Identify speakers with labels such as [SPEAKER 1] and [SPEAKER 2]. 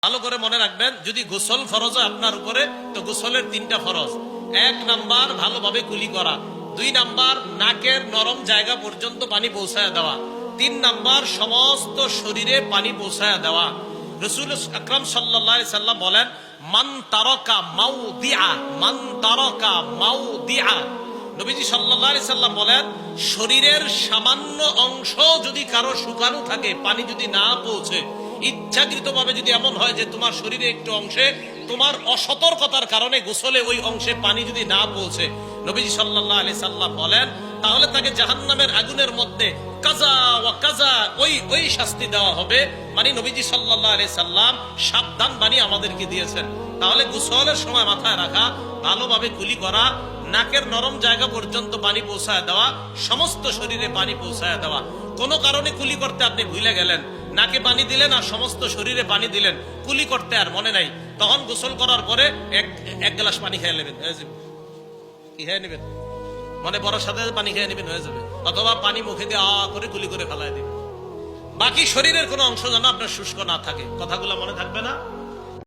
[SPEAKER 1] ভালো করে মনে রাখবেন, যদি গোসল ফরজ হয় আপনার উপরে, তো গোসলের 3টা ফরজ। 1 নাম্বার ভালোভাবে কুলি করা, 2 নাম্বার নাকের নরম জায়গা পর্যন্ত পানি পৌঁছায় দেওয়া, 3 নাম্বার সমস্ত শরীরে পানি পৌঁছায় দেওয়া। রাসূল আকরাম সাল্লাল্লাহু আলাইহি সাল্লাম বলেন, মান তারাকা মাউদিআ, মান তারাকা মাউদিআ। নবীজি সাল্লাল্লাহু আলাইহি সাল্লাম বলেন, শরীরের সামান্য অংশ যদি কারো শুকানো থাকে, পানি যদি না পৌঁছে, ইচ্ছাকৃতভাবে যদি এমন হয় যে তোমার শরীরে একটু অংশে তোমার অসতর্কতার কারণে গোসলে ওই অংশে পানি যদি না পৌঁছে, নবীজি সাল্লাল্লাহু আলাইহি সাল্লাম বলেন, তাহলে তাকে জাহান্নামের আগুনের মধ্যে কাজা ওয়া কাজা ওই শাস্তি দেওয়া হবে। মানে নবীজি সাল্লাল্লাহু আলাইহি সাল্লাম সাবধান বাণী আমাদেরকে দিয়েছেন। তাহলে গোসলের সময় মাথায় রাখা, ভালোভাবে কুলি করা, নাকের নরম জায়গা পর্যন্ত পানি পৌঁছায় দেওয়া, সমস্ত শরীরে পানি পৌঁছায় দেওয়া। কোনো কারণে কুলি করতে আপনি ভুলে গেলেন, নাকে পানি দিলেন আর সমস্ত শরীরে পানি দিলেন, কুলি করতে আর মনে নাই, তখন গোসল করার পরে এক গ্লাস পানি খেয়ে নেবেন, হয়ে যাবে। কি খেয়ে নেবেন? মানে বড় সাথে পানি খেয়ে নেবেন, হয়ে যাবে। অথবা পানি মুখে দিয়ে করে কুলি করে ফেলায় দিবেন। বাকি শরীরের কোনো অংশ যেন আপনার শুষ্ক না থাকে। কথাগুলো মনে থাকবে না?